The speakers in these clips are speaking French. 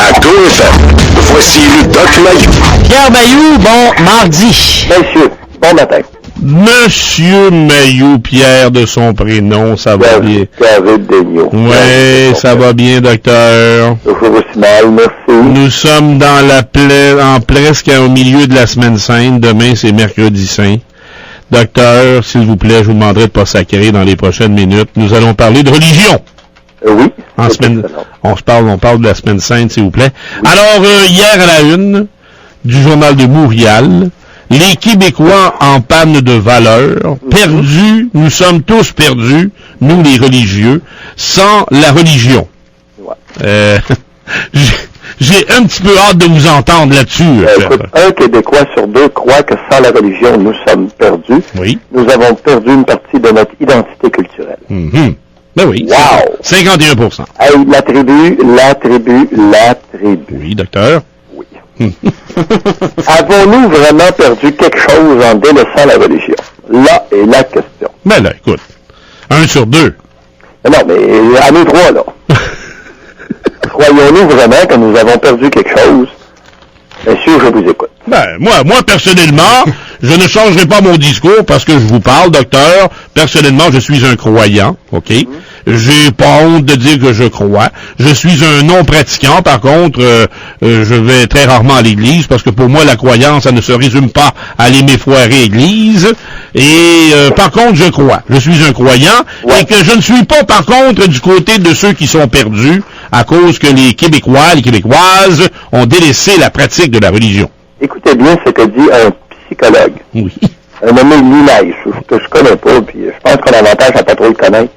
À GoFM, voici le Doc Mayou. Pierre Mayou, bon mardi. Messieurs, bon matin. Monsieur Mayou, Pierre de son prénom, ça va bien? David Daigneault. Oui, ça va bien, docteur. Toujours aussi mal, merci. Nous sommes dans presque au milieu de la semaine sainte. Demain, c'est mercredi saint. Docteur, s'il vous plaît, je vous demanderai de pas sacrer dans les prochaines minutes. Nous allons parler de religion. Oui. On parle de la semaine sainte, s'il vous plaît. Oui. Alors, hier à la une du Journal de Montréal, les Québécois en panne de valeur, perdus, nous sommes tous perdus, nous les religieux, sans la religion. Ouais. J'ai un petit peu hâte de vous entendre là-dessus. Écoute, un Québécois sur deux croit que sans la religion, nous sommes perdus. Oui. Nous avons perdu une partie de notre identité culturelle. Mm-hmm. Ben oui. Wow! 51%. Hey, la tribu. Oui, docteur. Oui. Avons-nous vraiment perdu quelque chose en délaissant la religion? Là est la question. Ben là, écoute. 1 sur 2. Non, mais à nous trois, là. Croyons-nous vraiment que nous avons perdu quelque chose? Monsieur, je vous écoute. Ben, moi, personnellement, je ne changerai pas mon discours parce que je vous parle, docteur. Personnellement, je suis un croyant, OK? J'ai pas honte de dire que je crois. Je suis un non-pratiquant, par contre, je vais très rarement à l'église parce que pour moi, la croyance, ça ne se résume pas à aller m'effoirer église. Et par contre, je crois. Je suis un croyant et que je ne suis pas, par contre, du côté de ceux qui sont perdus à cause que les Québécois, les Québécoises ont délaissé la pratique de la religion. Écoutez bien ce que dit un psychologue. Oui. Un nommé Lilay, que je connais pas, puis je pense qu'on a l'avantage à pas trop le connaître.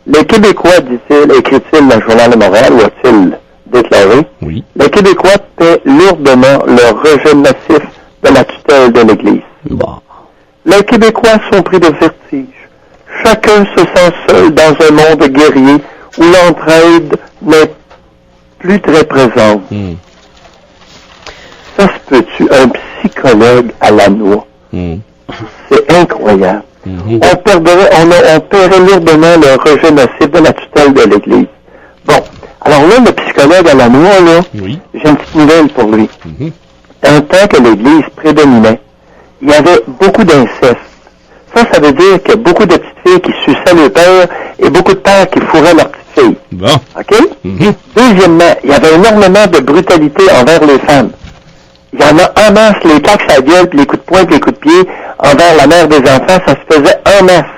Les Québécois, dit-il, écrit-il dans le Journal de Montréal, ou a-t-il déclaré, oui. Les Québécois paient lourdement leur rejet massif de la tutelle de l'Église. Bon. Les Québécois sont pris de vertige. Chacun se sent seul dans un monde guerrier où l'entraide n'est plus très présente. Ça se peut-tu, un psychologue à la noix? C'est incroyable. On paierait lourdement le rejet massif de la tutelle de l'Église. Bon, alors là, le psychologue à la noix, là, j'ai une petite nouvelle pour lui. Dans le temps que l'Église prédominait, il y avait beaucoup d'inceste. Ça veut dire qu'il y a beaucoup de petites filles qui suçaient le père et beaucoup de pères qui fourraient leurs petites filles. Bon. OK? Deuxièmement, il y avait énormément de brutalité envers les femmes. Il y en a en masse, les claques à la gueule, puis les coups de poing, puis les coups de pied envers la mère des enfants, ça se faisait en masse,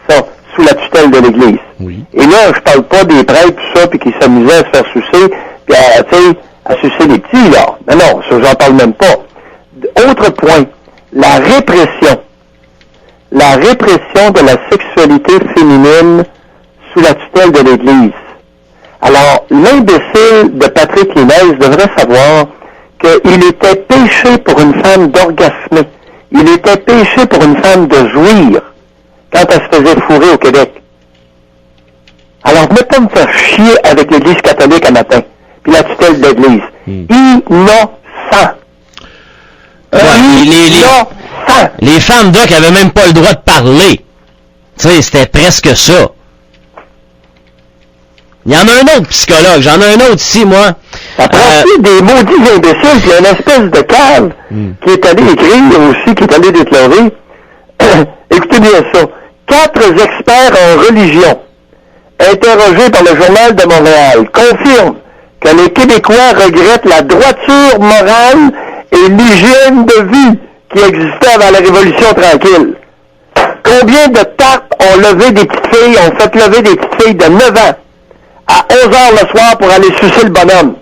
ça, sous la tutelle de l'Église. Oui. Et là, je parle pas des prêtres, tout ça, puis qui s'amusaient à se faire sucer, puis à sucer les petits, là. Non, ça, j'en parle même pas. Autre point, la répression. La répression de la sexualité féminine sous la tutelle de l'Église. Alors, l'imbécile de Patrick Linaise devrait savoir qu'il était péché pour une femme d'orgasmer. Il était péché pour une femme de jouir quand elle se faisait fourrer au Québec. Alors, ne pas me faire chier avec l'Église catholique à matin, puis la tutelle de l'Église. Innocent. Innocent. Les femmes doc avaient même pas le droit de parler. Tu sais, c'était presque ça. Il y en a un autre psychologue, j'en ai un autre ici, moi. Ça prend aussi des maudits imbéciles, il y a une espèce de cave qui est allé écrire aussi, qui est allé déclarer. Écoutez bien ça. 4 experts en religion, interrogés par le Journal de Montréal, confirment que les Québécois regrettent la droiture morale et l'hygiène de vie qui existait avant la Révolution tranquille. Combien de tartes ont levé des petites filles, ont fait lever des petites filles de 9 ans à 11 heures le soir pour aller sucer le bonhomme?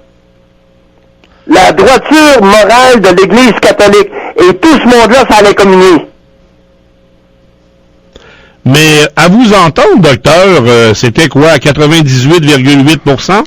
La droiture morale de l'Église catholique. Et tout ce monde-là, ça allait communier. Mais à vous entendre, docteur, c'était quoi, 98,8%?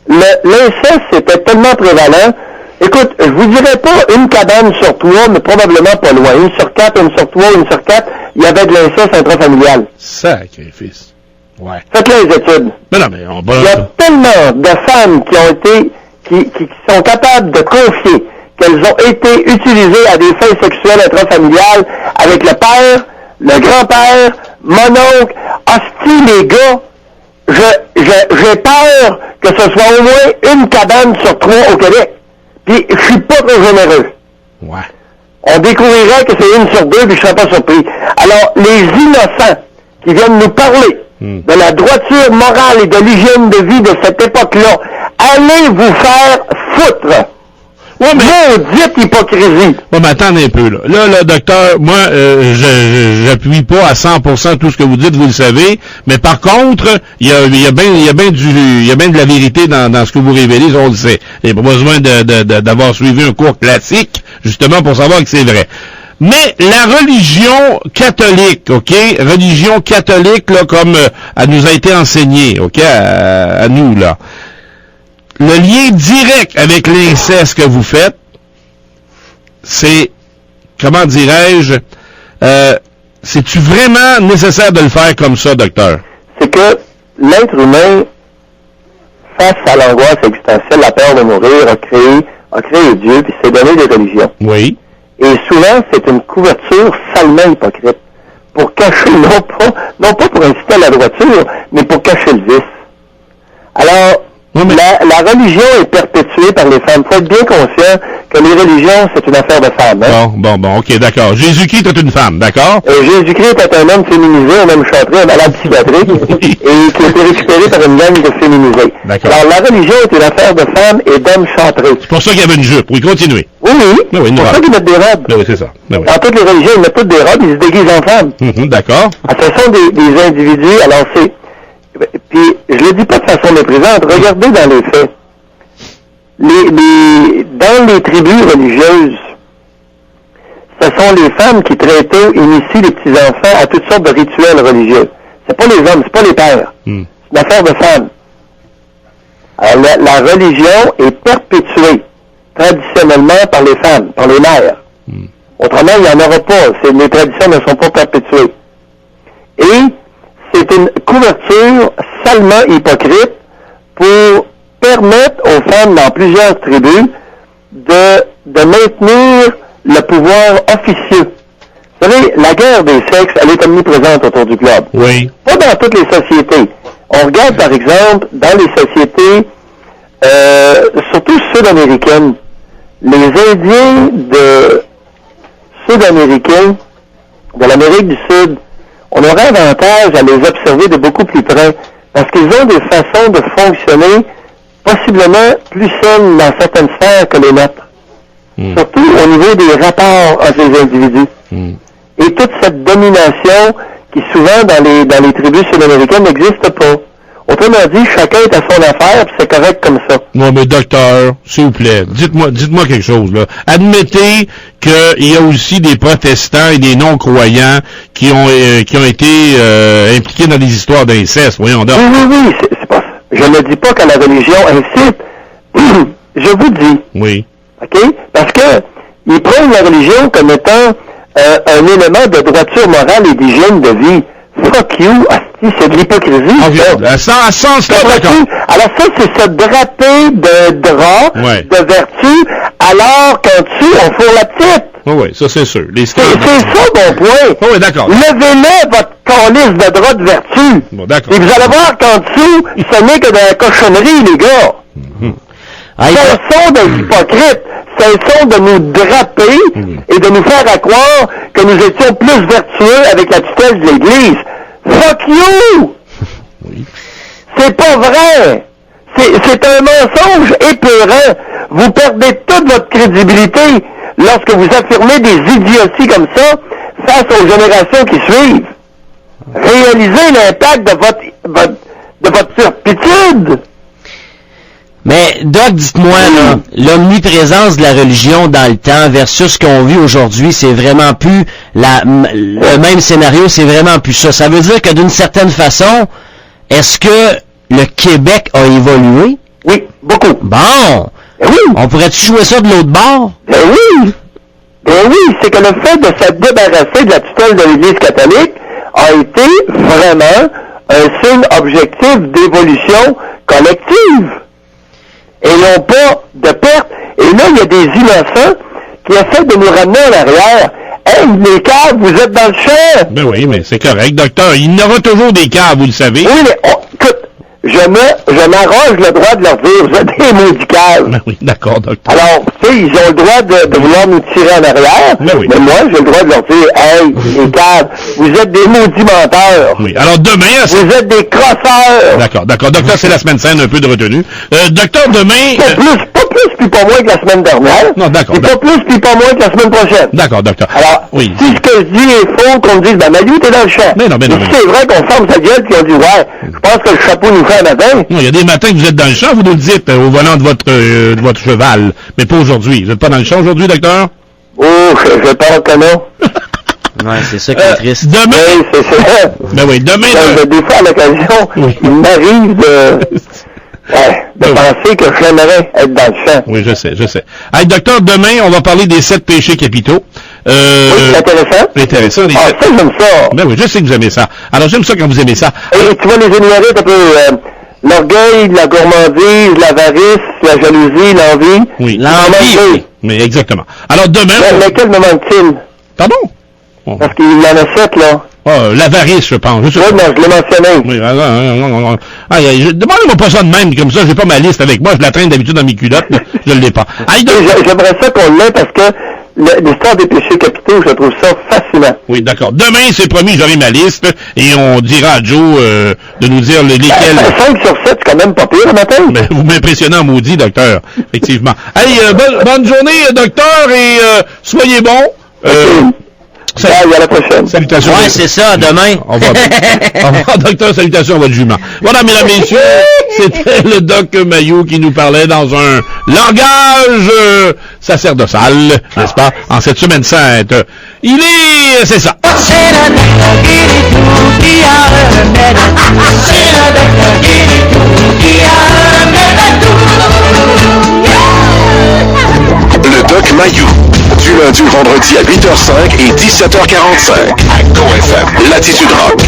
L'inceste, c'était tellement prévalent. Écoute, je vous dirais pas une cabane sur 3, mais probablement pas loin. Une sur 4, une sur 3, une sur 4, il y avait de l'inceste intrafamilial. Sacrifice. Ouais. Faites les études. Mais non, mais il y a tellement de femmes qui ont été, qui sont capables de confier qu'elles ont été utilisées à des fins sexuelles intrafamiliales avec le père, le grand-père, mon oncle. Hostie, les gars, j'ai peur que ce soit au moins une cabane sur 3 au Québec. Puis, je suis pas trop généreux. Ouais. On découvrirait que c'est 1 sur 2, puis je serais pas surpris. Alors, les innocents qui viennent nous parler de la droiture morale et de l'hygiène de vie de cette époque-là, allez vous faire foutre. Ouais, mais... Maudite hypocrisie. Bon, mais attendez un peu, là. Là, docteur, moi, j'appuie pas à 100% tout ce que vous dites, vous le savez, mais par contre, il y a bien de la vérité dans ce que vous révélez, on le sait. Il n'y a pas besoin d'avoir suivi un cours classique, justement, pour savoir que c'est vrai. Mais la religion catholique, OK? Religion catholique, là, comme elle nous a été enseignée, OK? À nous, là. Le lien direct avec l'inceste que vous faites, c'est, comment dirais-je, c'est-tu vraiment nécessaire de le faire comme ça, docteur? C'est que l'être humain, face à l'angoisse existentielle, la peur de mourir, a créé Dieu, puis s'est donné des religions. Oui. Et souvent, c'est une couverture salement hypocrite. Pour cacher, non pas pour inciter à la droiture, mais pour cacher le vice. Alors, la religion est perpétuée par les femmes. Il faut être bien conscient que les religions, c'est une affaire de femmes. Hein? Bon, ok, d'accord. Jésus-Christ est une femme, d'accord? Jésus-Christ est un homme féminisé, un homme châtré, un malade psychiatrique, et qui a été récupéré par une gang de féminisés. D'accord. Alors, la religion est une affaire de femmes et d'hommes châtrés. C'est pour ça qu'il y avait une jupe. Oui, continuez. Oui. C'est pour ça qu'ils mettent des robes. Oui, c'est ça. Oui. Dans toutes les religions, ils mettent toutes des robes, ils se déguisent en femmes. D'accord. Ce sont des individus, alors c'est... Puis, je le dis pas de façon méprisante, regardez dans les faits. Dans les tribus religieuses, ce sont les femmes qui très tôt initient les petits-enfants à toutes sortes de rituels religieux. C'est pas les hommes, c'est pas les pères. C'est une affaire de femmes. Alors, la religion est perpétuée traditionnellement par les femmes, par les mères. Autrement, il n'y en aura pas. Les traditions ne sont pas perpétuées. Et c'est une couverture salement hypocrite pour permettre aux femmes dans plusieurs tribus de maintenir le pouvoir officieux. Vous savez, la guerre des sexes, elle est omniprésente autour du globe. Oui. Pas dans toutes les sociétés. On regarde, par exemple, dans les sociétés, surtout sud-américaines, les Indiens sud-américains, de l'Amérique du Sud, on aurait avantage à les observer de beaucoup plus près, parce qu'ils ont des façons de fonctionner possiblement plus saines dans certaines sphères que les nôtres. Surtout au niveau des rapports entre les individus. Et toute cette domination qui souvent dans les tribus sud-américaines n'existe pas. Autrement dit, chacun est à son affaire, puis c'est correct comme ça. Non, mais docteur, s'il vous plaît, dites-moi quelque chose, là. Admettez qu'il y a aussi des protestants et des non-croyants qui ont été impliqués dans des histoires d'inceste, voyons donc. Oui, c'est pas ça. Je ne dis pas que la religion incite. Je vous dis. Oui. OK? Parce que ils prennent la religion comme étant un élément de droiture morale et d'hygiène de vie. Fuck you, asti, c'est de l'hypocrisie. Ça. Alors ça, c'est se draper de drap, de vertu, alors qu'en dessous, on fourre la petite. Oui, ça c'est sûr. C'est ça mon point. Oui, d'accord. Levez-le, votre calice de drap de vertu. Bon, d'accord. Et vous allez voir qu'en dessous, ce n'est que de la cochonnerie, les gars. Cessons d'être hypocrites. Cessons de nous draper et de nous faire à croire que nous étions plus vertueux avec la tutelle de l'Église. Fuck you! C'est pas vrai! C'est un mensonge épeurant. Vous perdez toute votre crédibilité lorsque vous affirmez des idioties comme ça face aux générations qui suivent. Réalisez l'impact de votre turpitude. Mais, Doc, dites-moi, là, l'omniprésence de la religion dans le temps versus ce qu'on vit aujourd'hui, c'est vraiment plus le même scénario, c'est vraiment plus ça. Ça veut dire que d'une certaine façon, est-ce que le Québec a évolué? Oui, beaucoup. Bon! Oui. On pourrait-tu jouer ça de l'autre bord? Ben oui, c'est que le fait de se débarrasser de la tutelle de l'Église catholique a été vraiment un signe objectif d'évolution collective. Et non pas de perte. Et là, il y a des innocents qui essaient de nous ramener en arrière. Hey, les caves, vous êtes dans le champ! Ben oui, mais c'est correct, docteur. Il y en aura toujours des caves, vous le savez. Oui, mais écoute, je m'arroge le droit de leur dire, vous êtes des maudits caves. Ben oui, d'accord, docteur. Alors, tu sais, ils ont le droit de vouloir nous tirer en arrière, Ben oui. mais moi, j'ai le droit de leur dire, hey, les caves, vous êtes des maudits menteurs. Oui, alors demain... Vous êtes des crosseurs. D'accord. Docteur, c'est la semaine saine, un peu de retenue. Docteur, demain... Pas plus puis pas moins que la semaine dernière. Non, d'accord. Et pas plus puis pas moins que la semaine prochaine. D'accord, docteur. Alors, oui. si ce que je dis est faux, qu'on me dise, ben, Mayu, t'es dans le champ. Mais non. Si c'est vrai qu'on ferme sa gueule puis on dit, ouais, je pense que le chapeau nous fait un matin. Non, il y a des matins que vous êtes dans le champ, vous nous le dites au volant de votre cheval. Mais pas aujourd'hui. Vous n'êtes pas dans le champ aujourd'hui, docteur? Oh, je pense que non. Ouais, c'est ça qui est triste. Demain... Oui, c'est ça. Ben oui, demain... Des fois, à l'occasion, Oui. il m'arrive de penser que j'aimerais être dans le champ. Oui, je sais. Hey, docteur, demain, on va parler des 7 péchés capitaux. Oui, c'est intéressant. Intéressant. Les Ah, 7... ça, j'aime ça. Ben oui, je sais que vous aimez ça. Alors, j'aime ça quand vous aimez ça. Et tu vas les énumérer un peu. L'orgueil, la gourmandise, l'avarice, la jalousie, l'envie. Oui. L'envie. Oui. Mais exactement. Alors, demain... Lequel me manque-t-il? Pardon? Oh. Parce qu'il y en a 7, là. L'avarice, je pense. Oui, non, je l'ai mentionné. Oui, demandez-moi pas ça de même, comme ça, j'ai pas ma liste avec moi, je la traîne d'habitude dans mes culottes, mais je l'ai pas. J'aimerais ça qu'on l'ait parce que l'histoire des péchés capitaux, je trouve ça fascinant. Oui, d'accord. Demain, c'est promis, j'aurai ma liste, et on dira à Joe de nous dire lesquels... 5 sur 7, c'est quand même pas pire le matin. Mais vous m'impressionnez en maudit, docteur, effectivement. Hey, bonne journée, docteur, et soyez bon. À la prochaine. Salutations. Ouais, c'est ça, demain. Au revoir, docteur, salutations à votre jument. Voilà, mesdames, messieurs, c'était le doc Mayou qui nous parlait dans un langage sacerdotal, n'est-ce pas, en cette semaine sainte. C'est ça. Le Doc Mayou, du lundi au vendredi à 8h05 et 17h45 à GoFM, Latitude Rock.